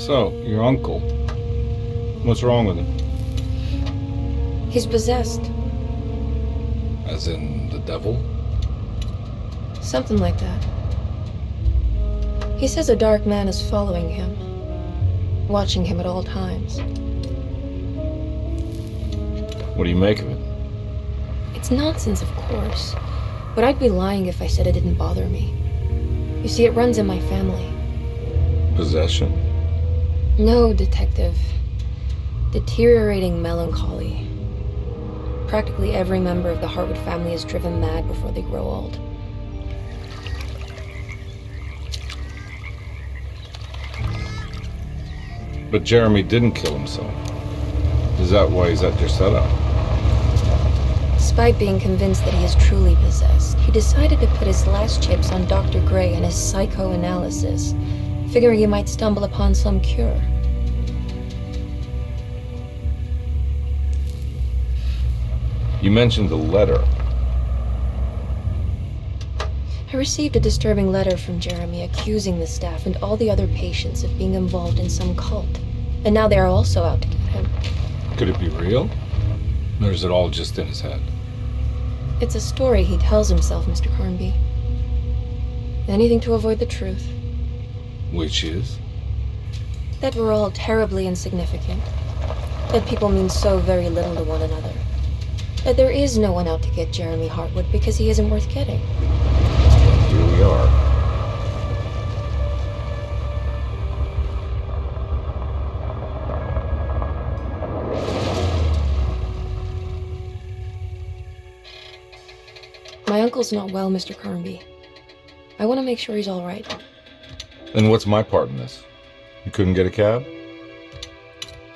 So, your uncle. What's wrong with him? He's possessed. As in the devil? Something like that. He says a dark man is following him, watching him at all times. What do you make of it? It's nonsense, of course, but I'd be lying if I said it didn't bother me. You see, it runs in my family. Possession? No, Detective. Deteriorating melancholy. Practically every member of the Hartwood family is driven mad before they grow old. But Jeremy didn't kill himself. Is that why he's at Derceto? Despite being convinced that he is truly possessed, he decided to put his last chips on Dr. Gray and his psychoanalysis, figuring he might stumble upon some cure. You mentioned the letter. I received a disturbing letter from Jeremy accusing the staff and all the other patients of being involved in some cult. And now they are also out to get him. Could it be real? Or is it all just in his head? It's a story he tells himself, Mr. Carnby. Anything to avoid the truth. Which is? That we're all terribly insignificant. That people mean so very little to one another. That there is no one out to get Jeremy Hartwood because he isn't worth getting. Here we are. My uncle's not well, Mr. Carnby. I want to make sure he's all right. Then what's my part in this? You couldn't get a cab?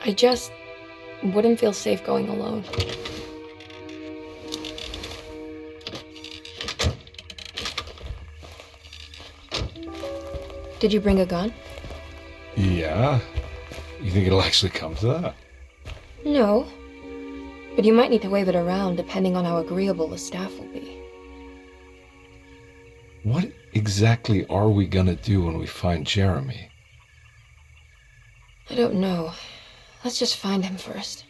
I just wouldn't feel safe going alone. Did you bring a gun? Yeah. You think it'll actually come to that? No. But you might need to wave it around depending on how agreeable the staff will be. What exactly are we gonna do when we find Jeremy? I don't know. Let's just find him first.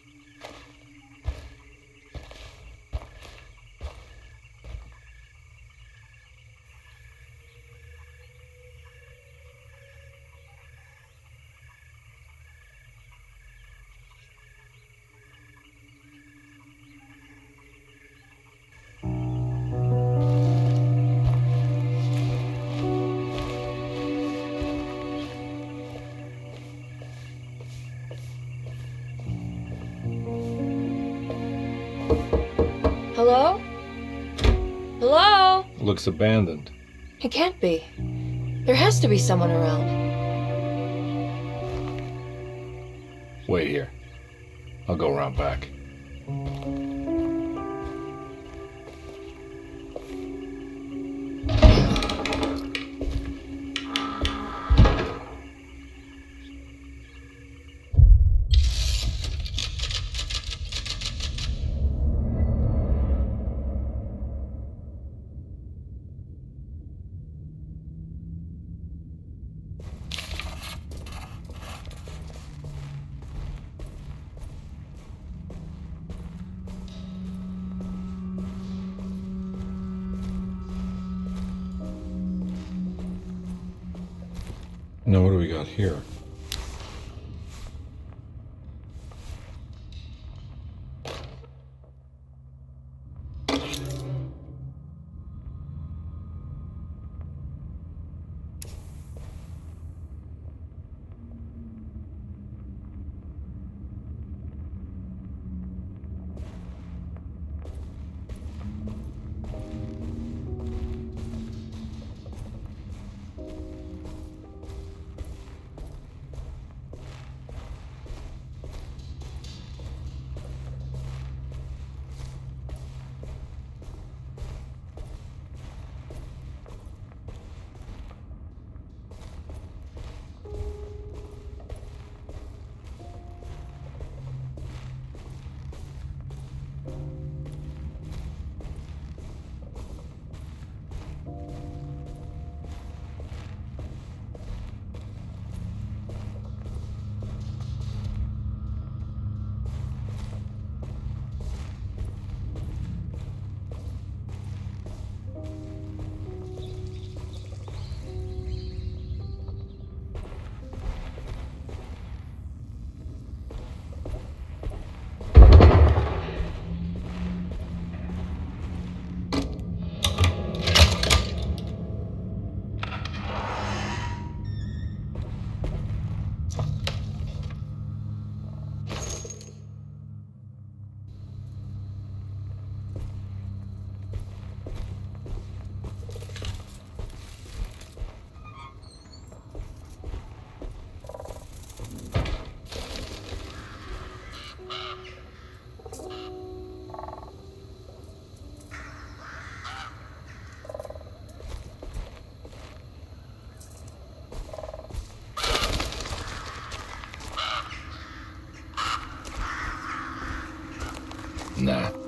Hello? Hello? Looks abandoned. It can't be. There has to be someone around. Wait here. I'll go around back. Now what do we got here?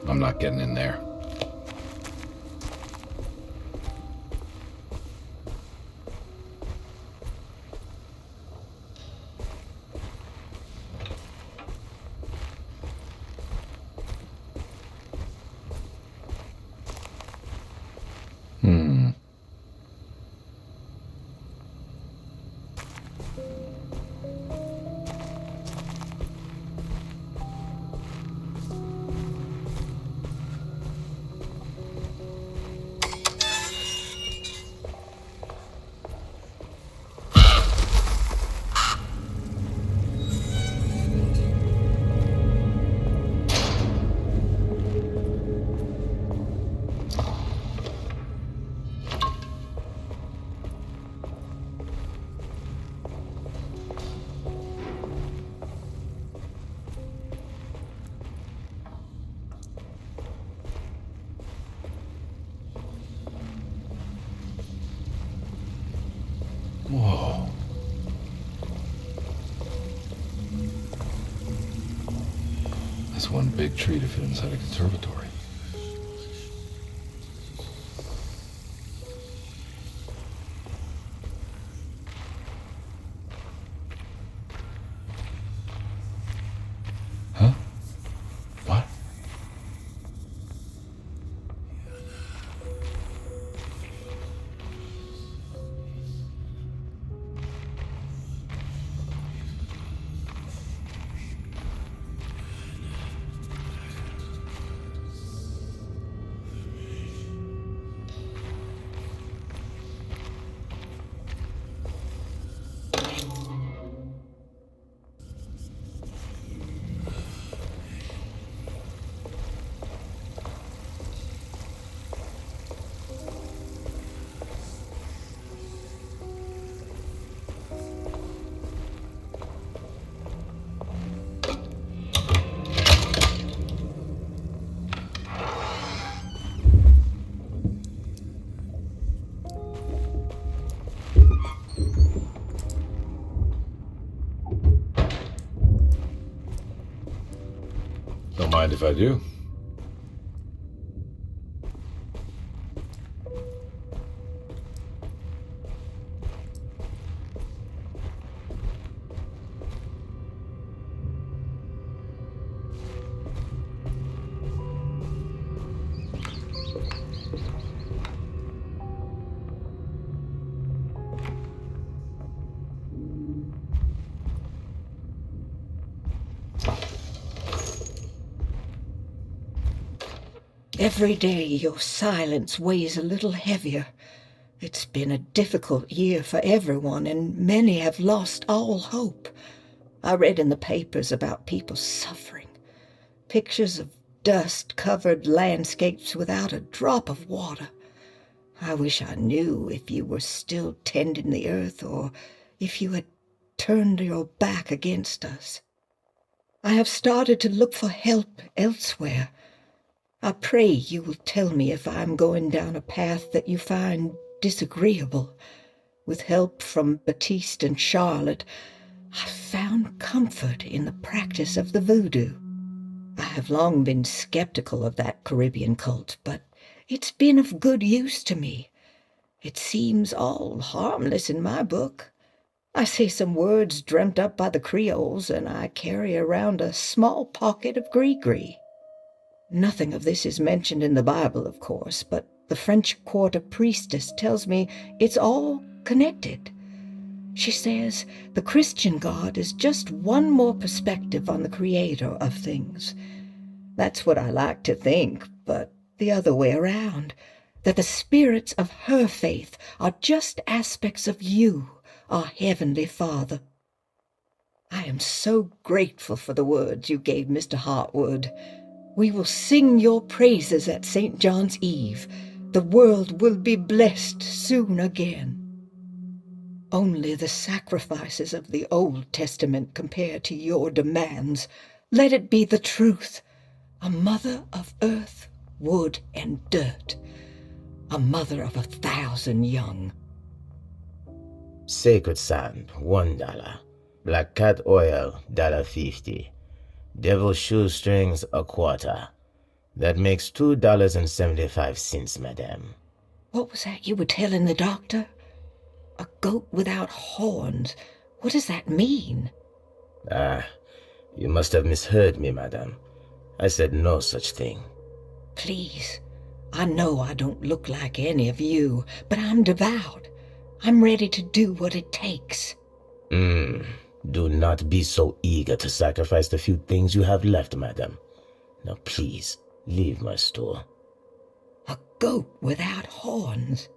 I'm not getting in there. Whoa. That's one big tree to fit inside a conservatory. Huh? What? Don't mind if I do. Every day your silence weighs a little heavier. It's been a difficult year for everyone, and many have lost all hope. I read in the papers about people suffering. Pictures of dust-covered landscapes without a drop of water. I wish I knew if you were still tending the earth or if you had turned your back against us. I have started to look for help elsewhere. I pray you will tell me if I am going down a path that you find disagreeable. With help from Baptiste and Charlotte, I found comfort in the practice of the voodoo. I have long been skeptical of that Caribbean cult, but it's been of good use to me. It seems all harmless in my book. I say some words dreamt up by the Creoles, and I carry around a small pocket of gree-gree. Nothing of this is mentioned in the Bible, of course, but the French Quarter priestess tells me it's all connected. She says the Christian God is just one more perspective on the creator of things. That's what I like to think, but the other way around, that the spirits of her faith are just aspects of you, our Heavenly Father. I am so grateful for the words you gave Mr. Hartwood. We will sing your praises at St. John's Eve. The world will be blessed soon again. Only the sacrifices of the Old Testament compare to your demands. Let it be the truth. A mother of earth, wood, and dirt. A mother of 1,000 young. Sacred sand, $1. Black cat oil, $1.50. Devil shoestrings, a quarter. That makes $2.75, madame. What was that you were telling the doctor? A goat without horns. What does that mean? Ah, you must have misheard me, madame. I said no such thing. Please. I know I don't look like any of you, but I'm devout. I'm ready to do what it takes. Do not be so eager to sacrifice the few things you have left, madame. Now please, leave my store. A goat without horns.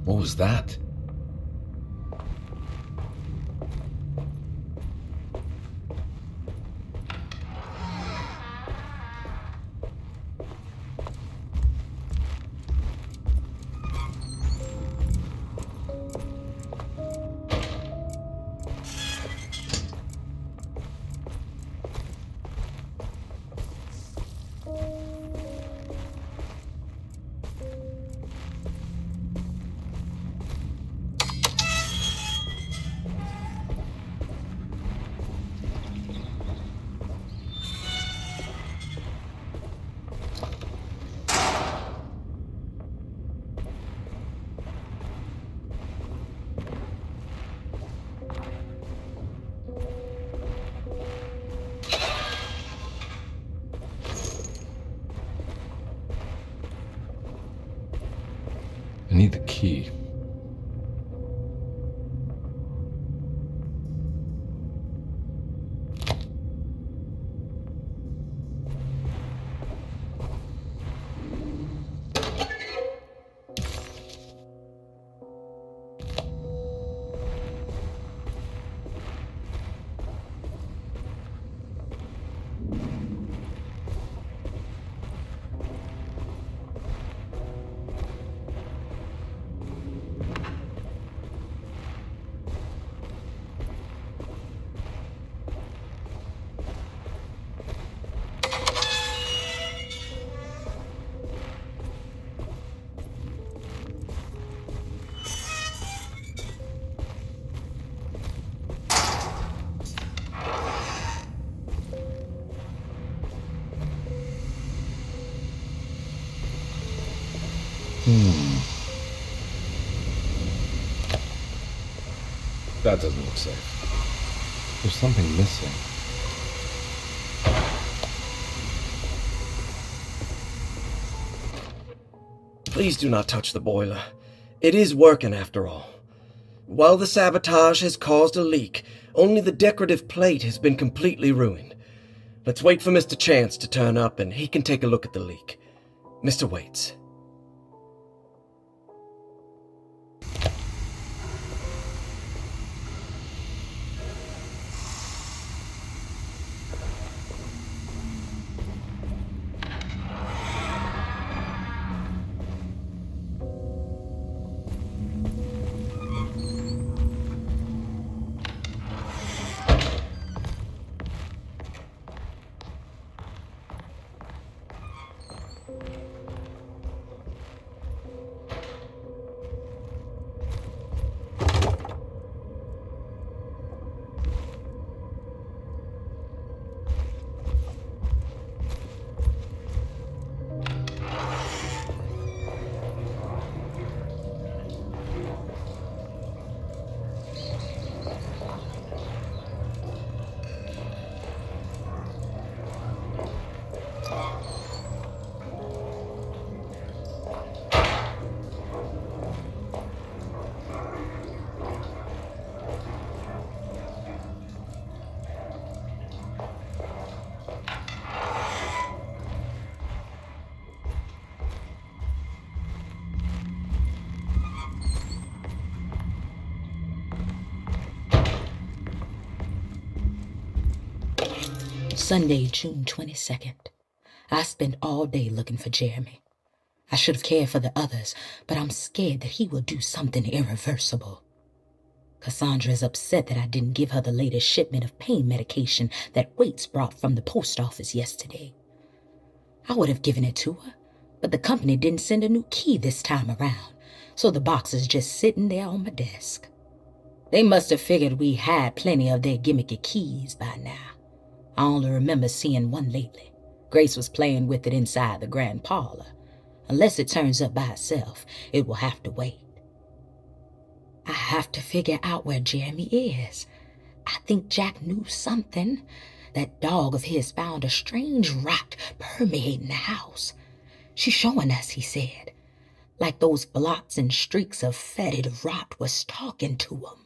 What was that? I need the key. That doesn't look safe. There's something missing. Please do not touch the boiler. It is working after all. While the sabotage has caused a leak, only the decorative plate has been completely ruined. Let's wait for Mr. Chance to turn up and he can take a look at the leak. Mr. Waits. Sunday, June 22nd. I spent all day looking for Jeremy. I should have cared for the others, but I'm scared that he will do something irreversible. Cassandra is upset that I didn't give her the latest shipment of pain medication that Waits brought from the post office yesterday. I would have given it to her, but the company didn't send a new key this time around, so the box is just sitting there on my desk. They must have figured we had plenty of their gimmicky keys by now. I only remember seeing one lately. Grace was playing with it inside the grand parlor. Unless it turns up by itself, it will have to wait. I have to figure out where Jeremy is. I think Jack knew something. That dog of his found a strange rot permeating the house. She's showing us, he said. Like those blots and streaks of fetid rot was talking to him.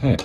Hey.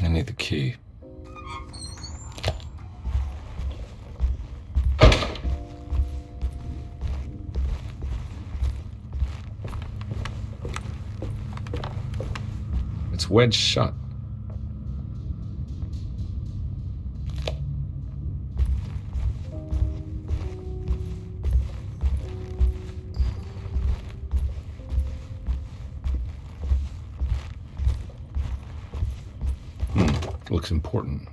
I need the key. It's wedged shut. Looks important.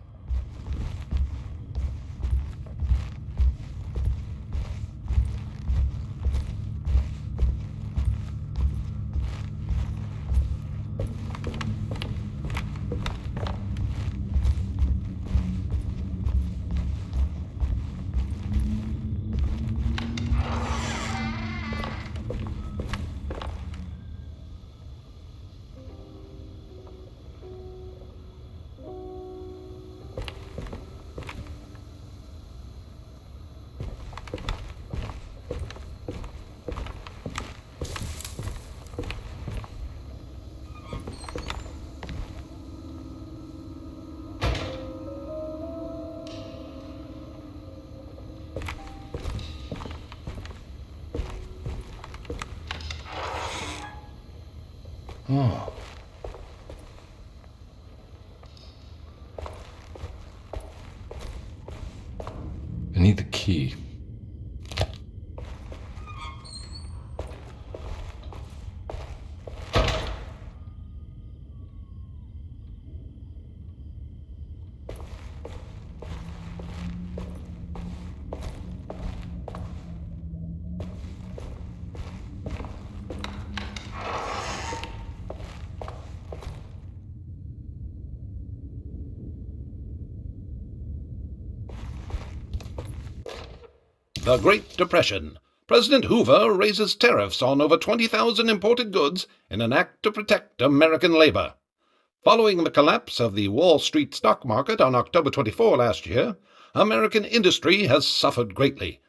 Oh. I need the key. The Great Depression. President Hoover raises tariffs on over 20,000 imported goods in an act to protect American labor. Following the collapse of the Wall Street stock market on October 24 last year, American industry has suffered greatly.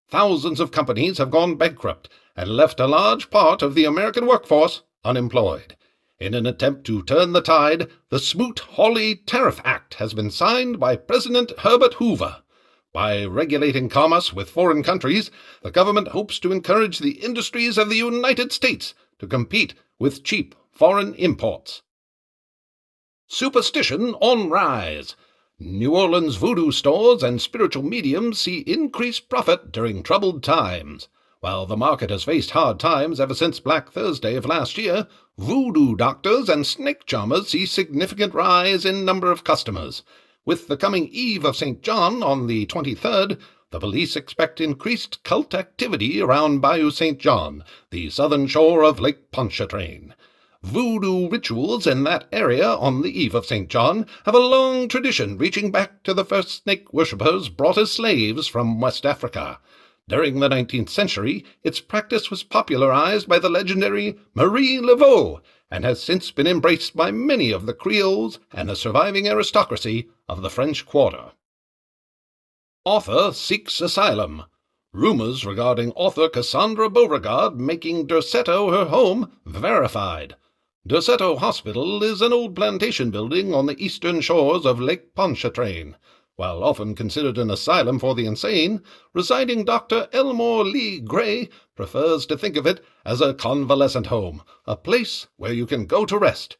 Thousands of companies have gone bankrupt and left a large part of the American workforce unemployed. In an attempt to turn the tide, the Smoot-Hawley Tariff Act has been signed by President Herbert Hoover. By regulating commerce with foreign countries, the government hopes to encourage the industries of the United States to compete with cheap foreign imports. Superstition on rise. New Orleans voodoo stores and spiritual mediums see increased profit during troubled times. While the market has faced hard times ever since Black Thursday of last year, voodoo doctors and snake charmers see significant rise in number of customers. With the coming Eve of St. John on the 23rd, the police expect increased cult activity around Bayou St. John, the southern shore of Lake Pontchartrain. Voodoo rituals in that area on the Eve of St. John have a long tradition reaching back to the first snake worshippers brought as slaves from West Africa. During the 19th century, its practice was popularized by the legendary Marie Laveau and has since been embraced by many of the Creoles and the surviving aristocracy of the French Quarter. Author seeks asylum. Rumors regarding author Cassandra Beauregard making Derceto her home verified. Derceto Hospital is an old plantation building on the eastern shores of Lake Pontchartrain. While often considered an asylum for the insane, residing Dr. Elmore Lee Gray prefers to think of it as a convalescent home, a place where you can go to rest.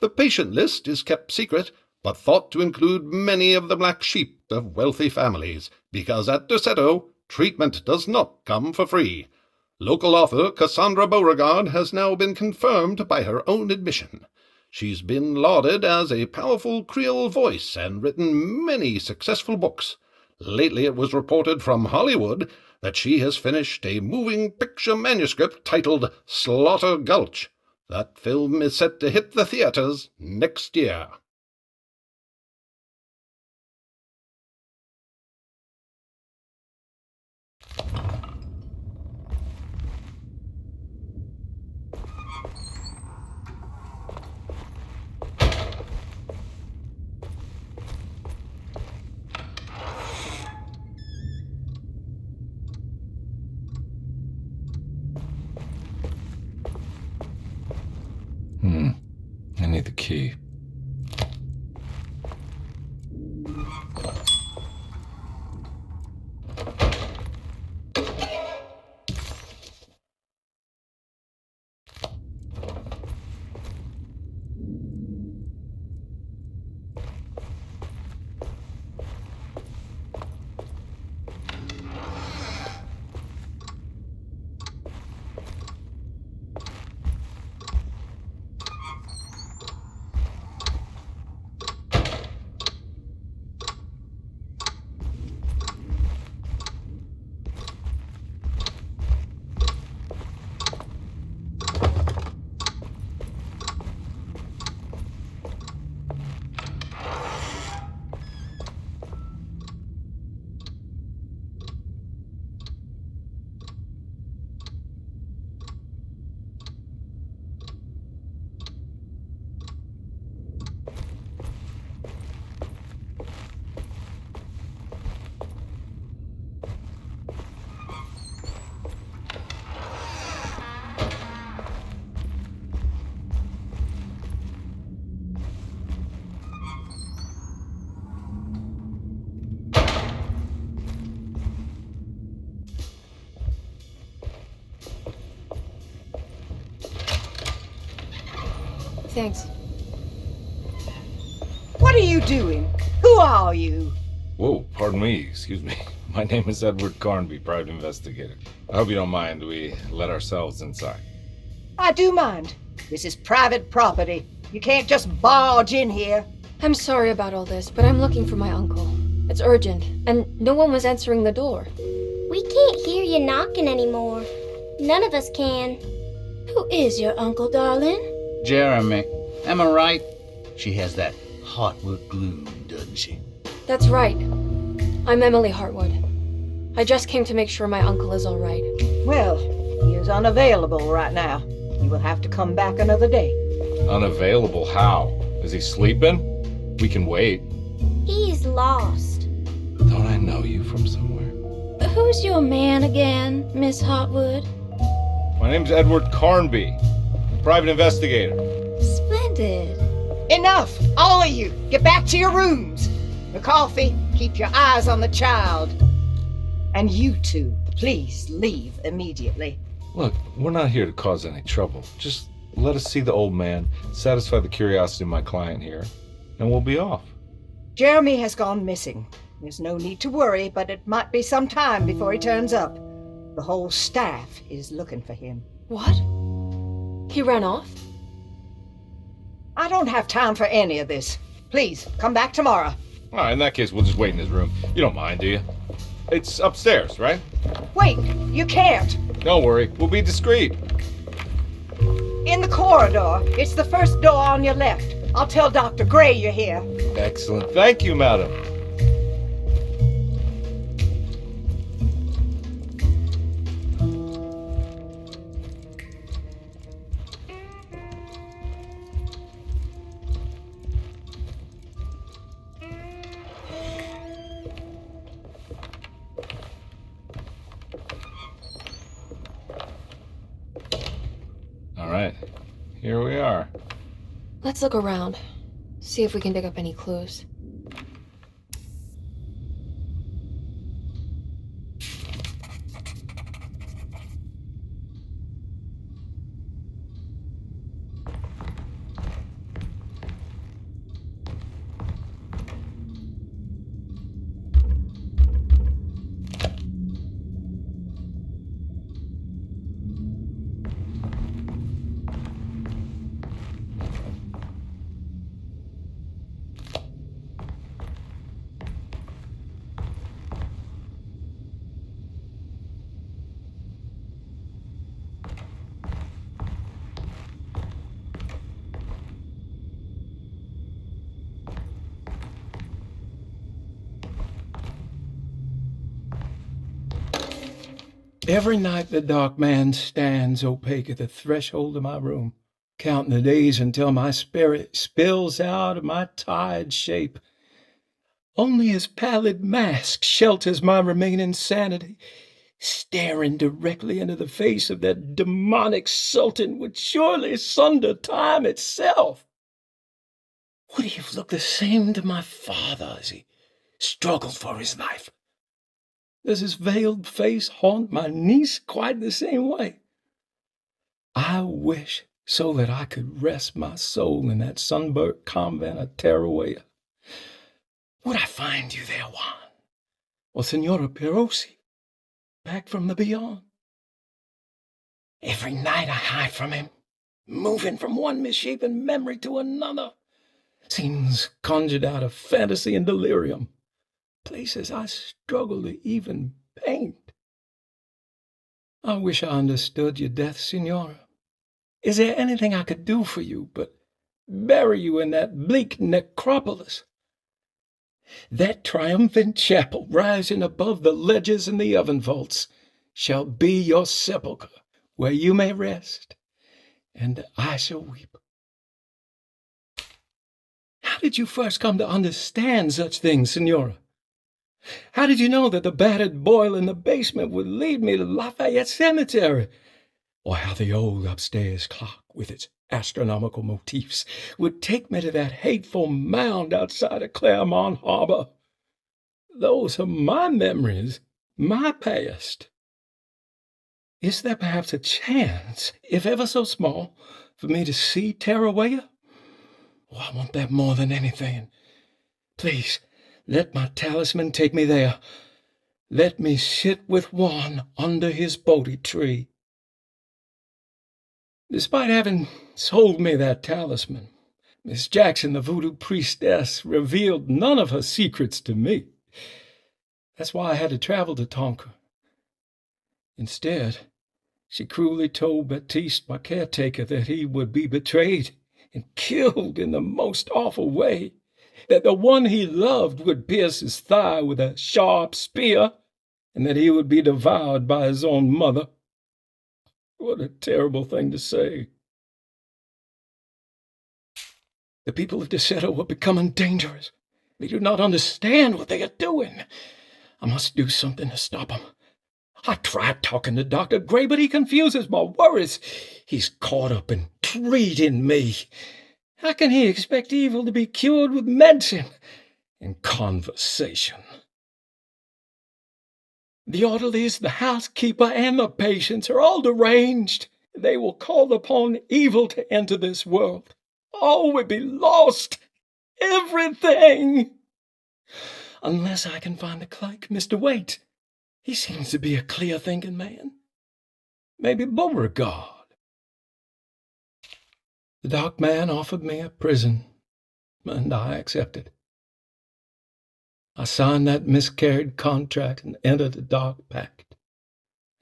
The patient list is kept secret, but thought to include many of the black sheep of wealthy families, because at Derceto, treatment does not come for free. Local author Cassandra Beauregard has now been confirmed by her own admission. She's been lauded as a powerful Creole voice and written many successful books. Lately it was reported from Hollywood that she has finished a moving picture manuscript titled Slaughter Gulch. That film is set to hit the theaters next year. I need the key. Thanks. What are you doing? Who are you? Whoa, pardon me, excuse me. My name is Edward Carnby, private investigator. I hope you don't mind we let ourselves inside. I do mind. This is private property. You can't just barge in here. I'm sorry about all this, but I'm looking for my uncle. It's urgent, and no one was answering the door. We can't hear you knocking anymore. None of us can. Who is your uncle, darling? Jeremy. Am I right? She has that Heartwood gloom, doesn't she? That's right. I'm Emily Hartwood. I just came to make sure my uncle is all right. Well, he is unavailable right now. You will have to come back another day. Unavailable how? Is he sleeping? We can wait. He's lost. Don't I know you from somewhere? Who's your man again, Miss Hartwood? My name's Edward Carnby, private investigator. Splendid. Enough! All of you! Get back to your rooms! McCarthy, Keep your eyes on the child. And you two, please leave immediately. Look, we're not here to cause any trouble. Just let us see the old man, satisfy the curiosity of my client here, and we'll be off. Jeremy has gone missing. There's no need to worry, but it might be some time before he turns up. The whole staff is looking for him. What? He ran off? I don't have time for any of this. Please, come back tomorrow. All right, in that case, we'll just wait in his room. You don't mind, do you? It's upstairs, right? Wait, you can't. Don't worry, we'll be discreet. In the corridor. It's the first door on your left. I'll tell Dr. Gray you're here. Excellent. Thank you, madam. All right, here we are. Let's look around. See if we can dig up any clues. Every night the dark man stands opaque at the threshold of my room, counting the days until my spirit spills out of my tired shape. Only his pallid mask shelters my remaining sanity. Staring directly into the face of that demonic sultan would surely sunder time itself. Would he have looked the same to my father as he struggled for his life? Does his veiled face haunt my niece quite the same way? I wish so that I could rest my soul in that sunburnt convent of Teruel. Would I find you there, Juan? Or Senora Perosi, back from the beyond? Every night I hide from him, moving from one misshapen memory to another. Scenes conjured out of fantasy and delirium. Places I struggle to even paint. I wish I understood your death, Signora. Is there anything I could do for you but bury you in that bleak necropolis? That triumphant chapel rising above the ledges and the oven vaults shall be your sepulchre, where you may rest, and I shall weep. How did you first come to understand such things, Signora? How did you know that the battered boiler in the basement would lead me to Lafayette Cemetery? Or how the old upstairs clock, with its astronomical motifs, would take me to that hateful mound outside of Claremont Harbor? Those are my memories, my past. Is there perhaps a chance, if ever so small, for me to see Teruel? Oh, I want that more than anything. Please, let my talisman take me there. Let me sit with Juan under his Bodhi tree. Despite having sold me that talisman, Miss Jackson, the voodoo priestess, revealed none of her secrets to me. That's why I had to travel to Tonka. Instead, she cruelly told Baptiste, my caretaker, that he would be betrayed and killed in the most awful way, that the one he loved would pierce his thigh with a sharp spear, and that he would be devoured by his own mother. What a terrible thing to say. The people of Derceto are becoming dangerous. They do not understand what they are doing. I must do something to stop them. I tried talking to Dr. Gray, but he confuses my worries. He's caught up in treating me. How can he expect evil to be cured with medicine and conversation? The orderlies, the housekeeper, and the patients are all deranged. They will call upon evil to enter this world. All will be lost. Everything. Unless I can find the clerk, Mr. Waite. He seems to be a clear-thinking man. Maybe Beauregard. The dark man offered me a prison, and I accepted. I signed that miscarried contract and entered the dark pact.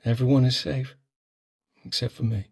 Everyone is safe, except for me.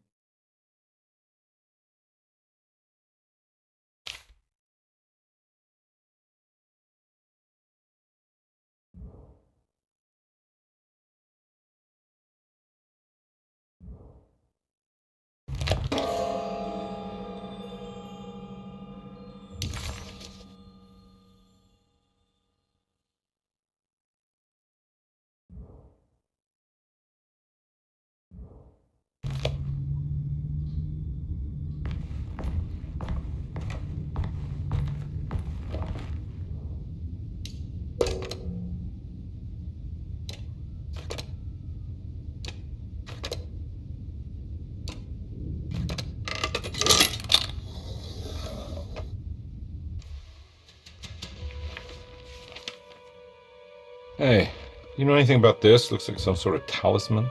Hey, you know anything about this? Looks like some sort of talisman.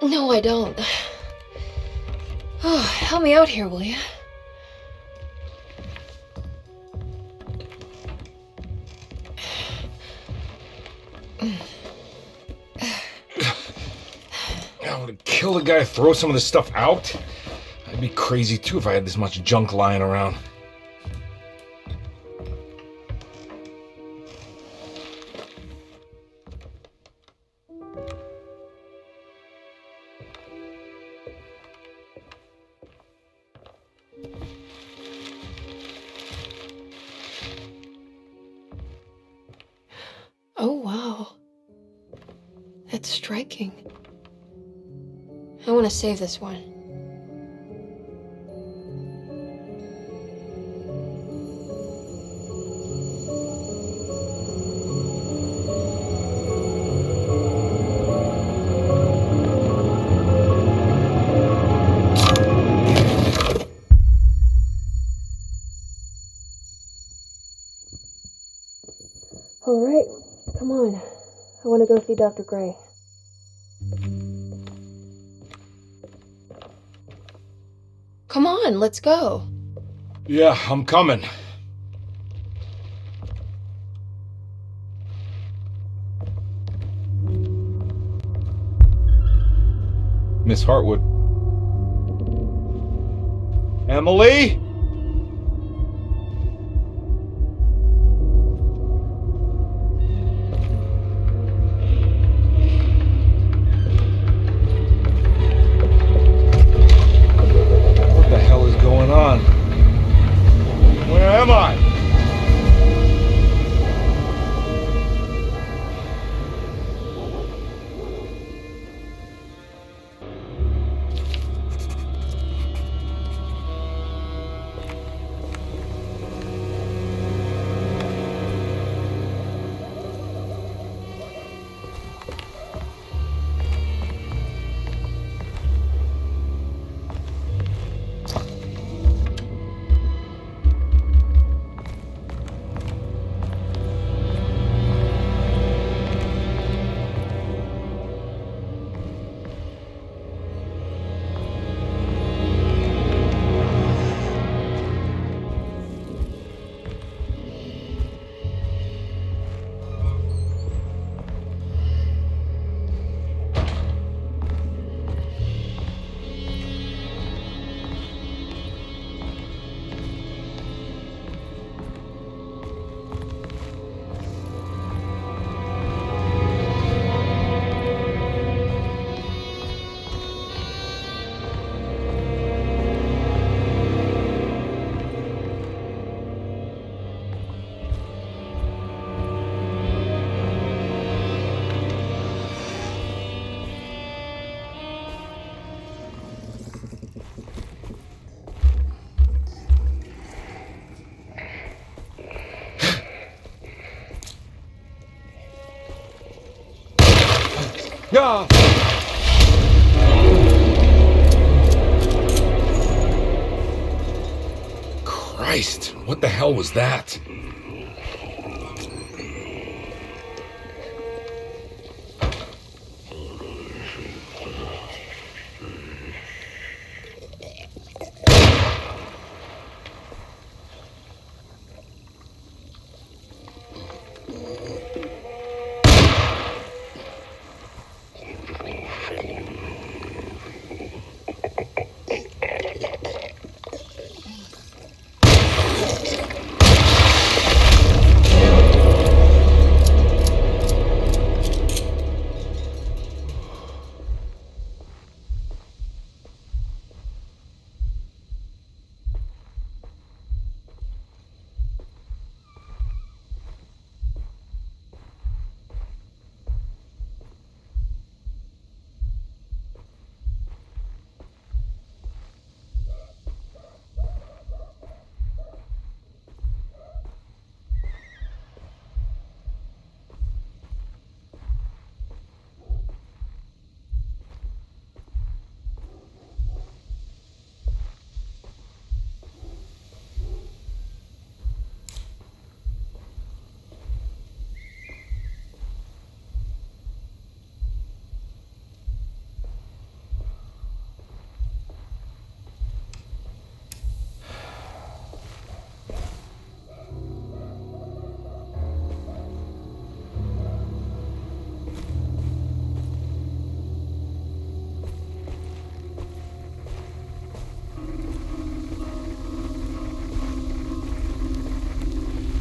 No, I don't. Oh, help me out here, will you? I would kill the guy, throw some of this stuff out. I'd be crazy too if I had this much junk lying around. Oh, wow. That's striking. I want to save this one. All right, come on. I want to go see Dr. Gray. Come on, let's go. Yeah, I'm coming. Miss Hartwood. Emily? What the hell is going on? Where am I? Ah! Christ, what the hell was that?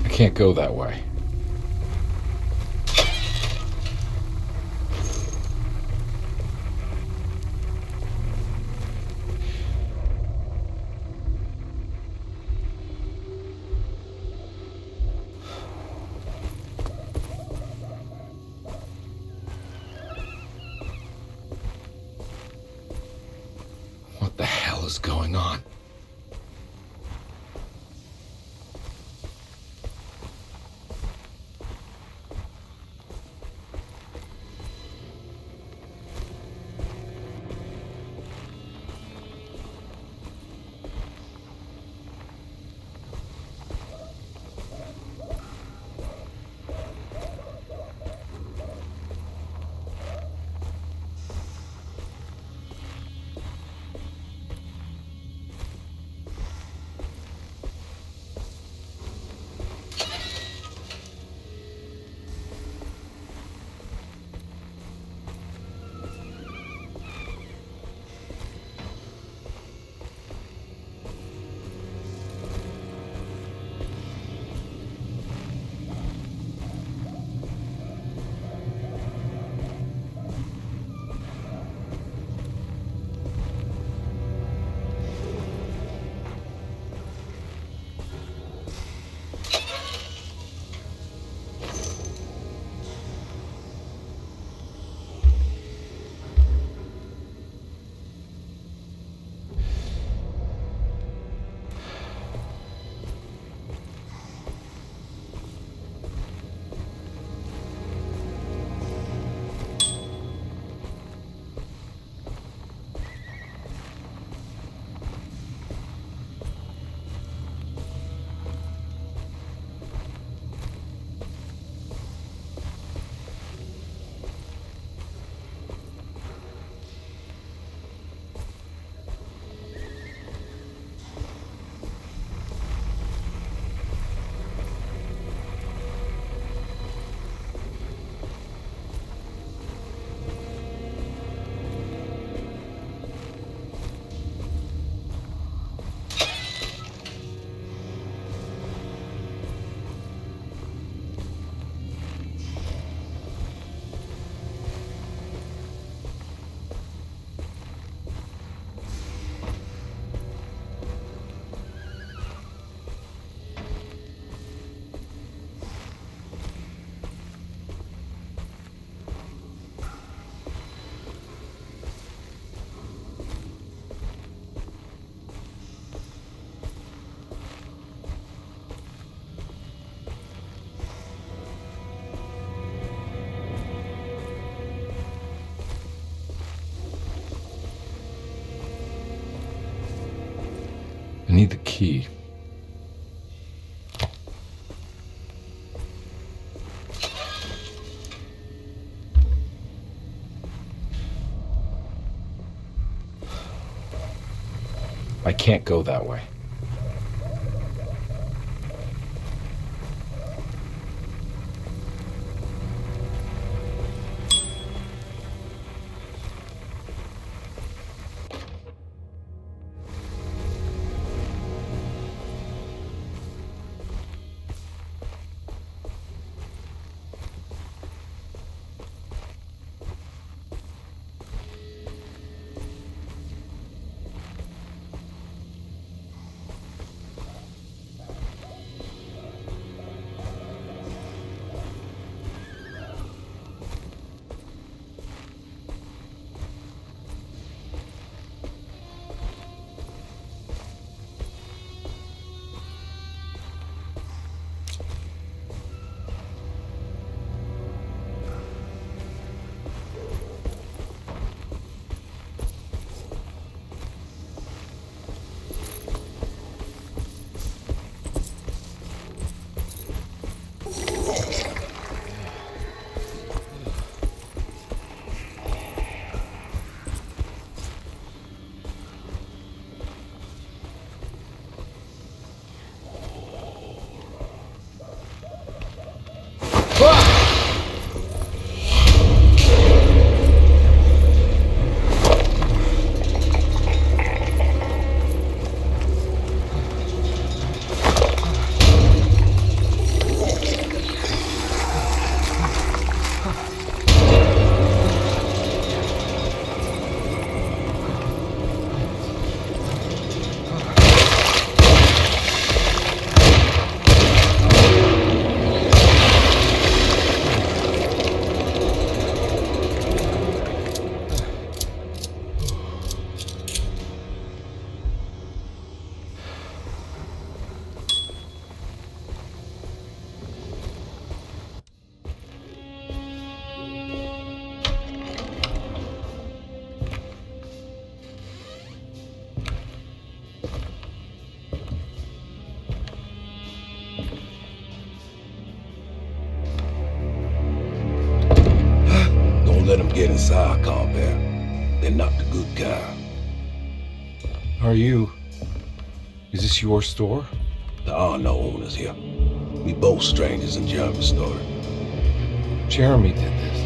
I can't go that way. What the hell is going on? I need the key. I can't go that way. Let them get inside, Carnby. They're not the good kind. Are you... Is this your store? There are no owners here. We both strangers in Jeremy's story. Jeremy did this.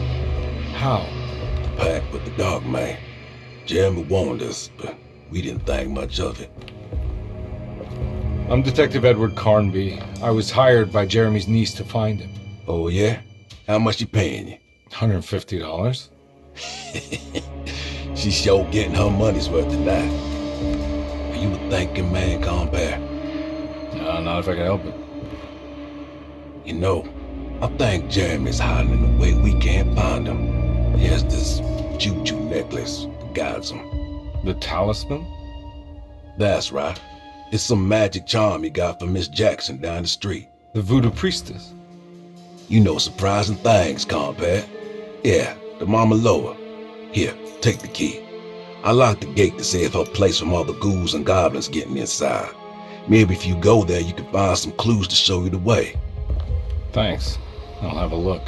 How? The pact with the Dark Man. Jeremy warned us, but we didn't think much of it. I'm Detective Edward Carnby. I was hired by Jeremy's niece to find him. Oh, yeah? How much she paying you? $150. She's sure getting her money's worth tonight. Are you a thinking man, Carnby? No, not if I can help it. You know, I think Jeremy's hiding in a way we can't find him. He has this juju necklace that guides him. The talisman? That's right. It's some magic charm he got from Miss Jackson down the street. The voodoo priestess? You know surprising things, Carnby. Yeah, the Mama Loa. Here, take the key. I locked the gate to save her place from all the ghouls and goblins getting inside. Maybe if you go there, you can find some clues to show you the way. Thanks. I'll have a look.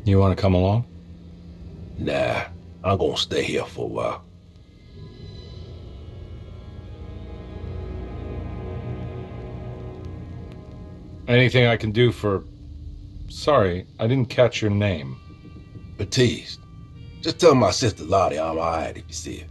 You want to come along? Nah, I'm gonna stay here for a while. Anything I can do for... Sorry, I didn't catch your name. Baptiste, just tell my sister Lottie I'm alright if you see her.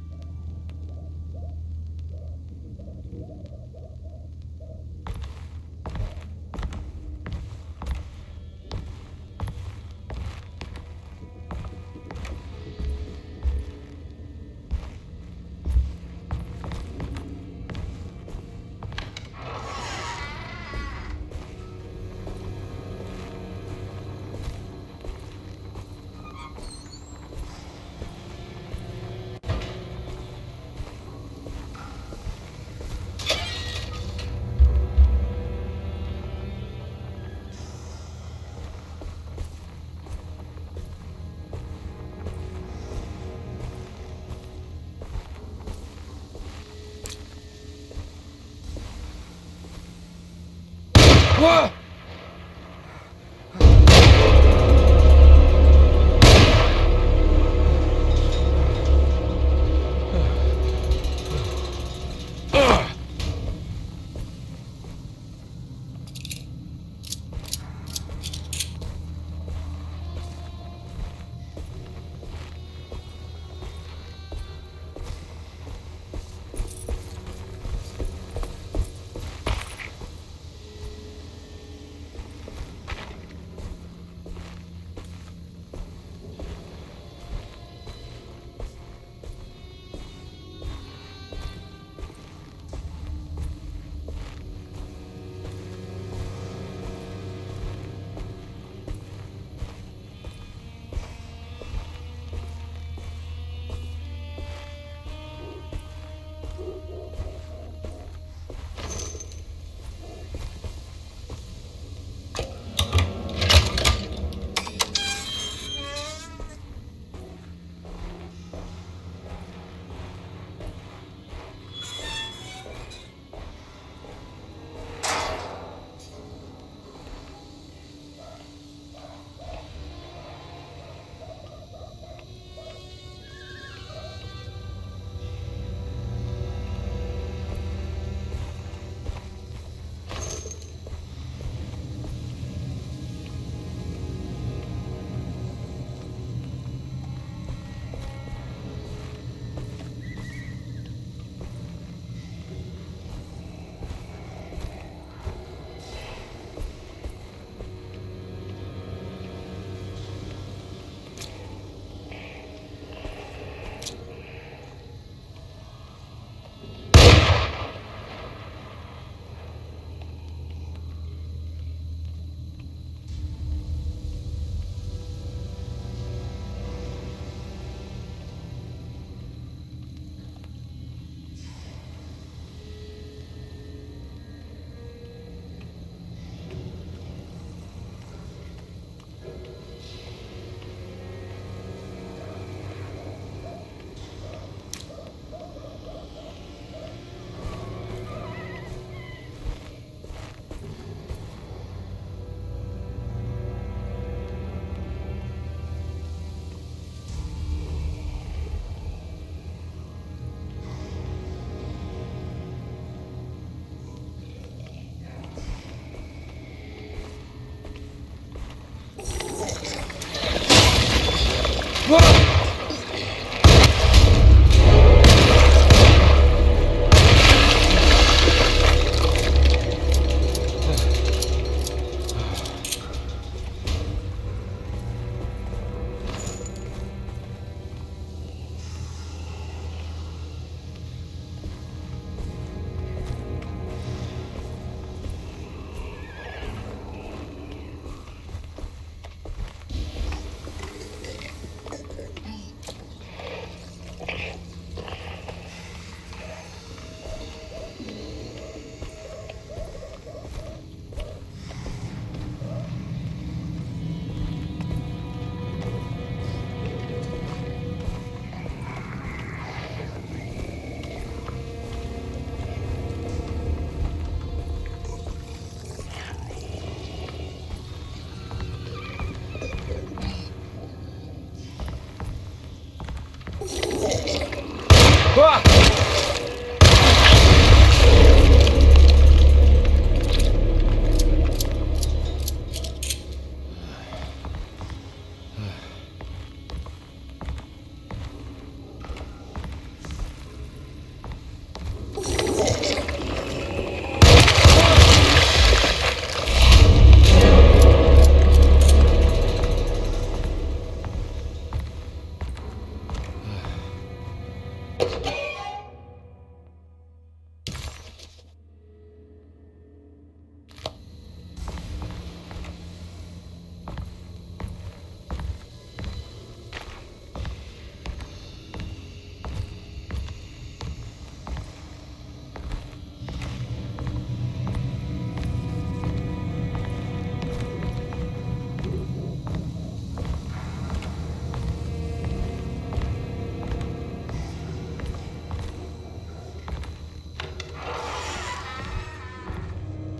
What?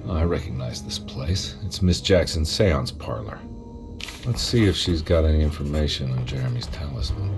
I recognize this place. It's Miss Jackson's seance parlor. Let's see if she's got any information on Jeremy's talisman.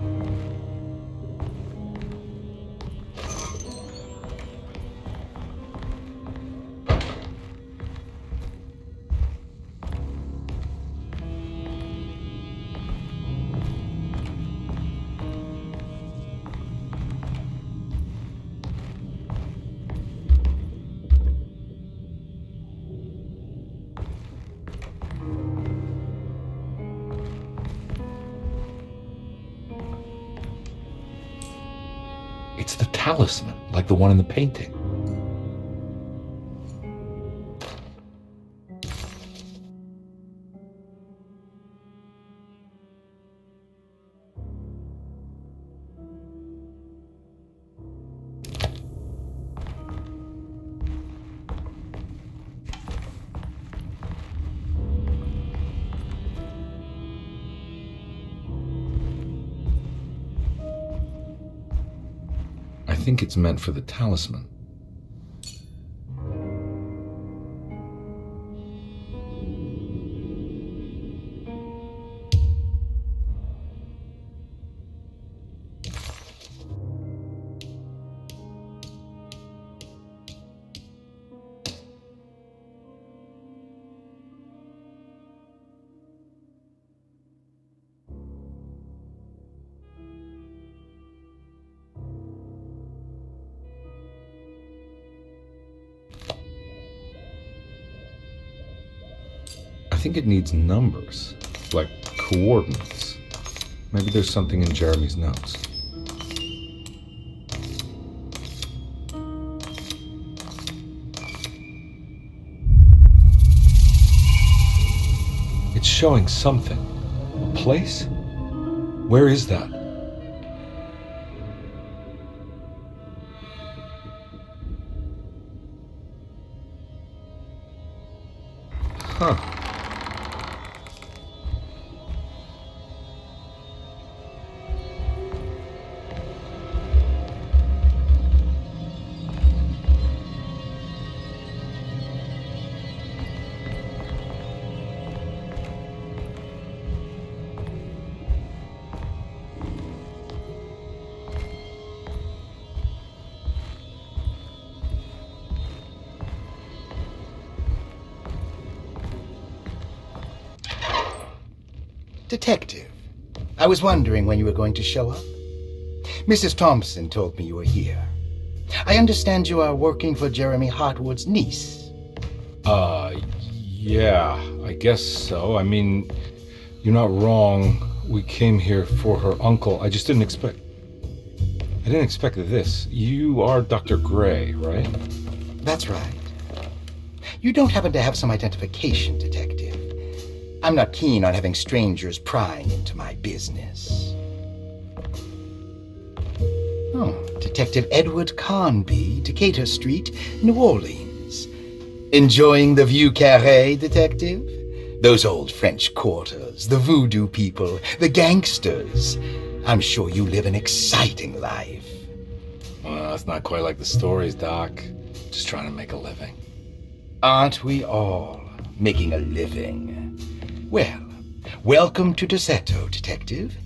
It's the talisman, like the one in the painting. I think it's meant for the talisman. I think it needs numbers, like coordinates. Maybe there's something in Jeremy's notes. It's showing something. A place? Where is that? Huh. Detective, I was wondering when you were going to show up. Mrs. Thompson told me you were here. I understand you are working for Jeremy Hartwood's niece. Yeah, I guess so. I mean, you're not wrong. We came here for her uncle. I just didn't expect this. You are Dr. Gray, right? That's right. You don't happen to have some identification, Detective. I'm not keen on having strangers prying into my business. Oh, Detective Edward Carnby, Decatur Street, New Orleans. Enjoying the Vieux Carré, Detective? Those old French quarters, the voodoo people, the gangsters. I'm sure you live an exciting life. Well, it's not quite like the stories, Doc. Just trying to make a living. Aren't we all making a living? Well, welcome to Derceto, Detective.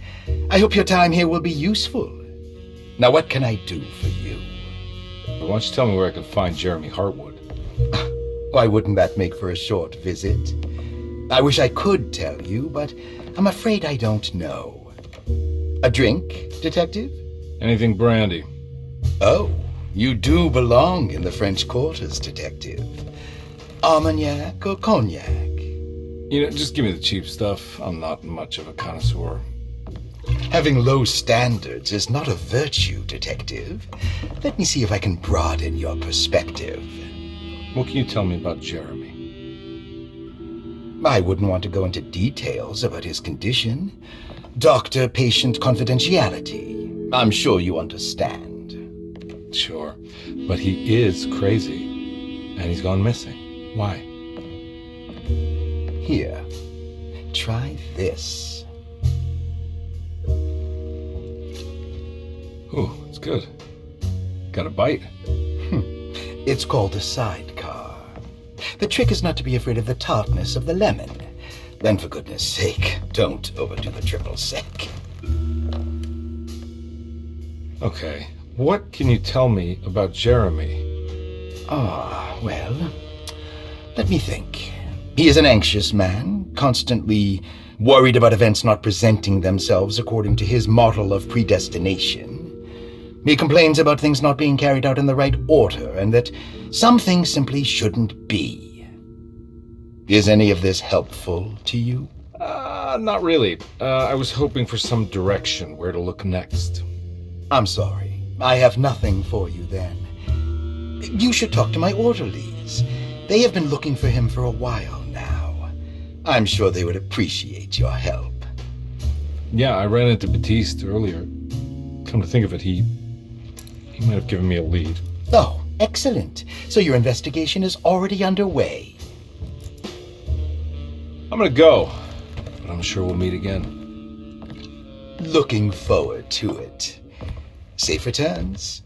I hope your time here will be useful. Now what can I do for you? Why don't you tell me where I can find Jeremy Hartwood? Why wouldn't that make for a short visit? I wish I could tell you, but I'm afraid I don't know. A drink, Detective? Anything brandy. Oh, you do belong in the French Quarters, Detective. Armagnac or cognac? You know, just give me the cheap stuff. I'm not much of a connoisseur. Having low standards is not a virtue, Detective. Let me see if I can broaden your perspective. What can you tell me about Jeremy? I wouldn't want to go into details about his condition. Doctor-patient confidentiality. I'm sure you understand. Sure, but he is crazy, and he's gone missing. Why? Here, try this. Ooh, it's good. Got a bite? It's called a sidecar. The trick is not to be afraid of the tartness of the lemon. Then, for goodness sake, don't overdo the triple sec. Okay, what can you tell me about Jeremy? Well, let me think. He is an anxious man, constantly worried about events not presenting themselves according to his model of predestination. He complains about things not being carried out in the right order, and that some things simply shouldn't be. Is any of this helpful to you? Not really. I was hoping for some direction where to look next. I'm sorry. I have nothing for you then. You should talk to my orderlies. They have been looking for him for a while now. I'm sure they would appreciate your help. Yeah, I ran into Batiste earlier. Come to think of it, he might have given me a lead. Oh, excellent. So your investigation is already underway. I'm gonna go, but I'm sure we'll meet again. Looking forward to it. Safe returns.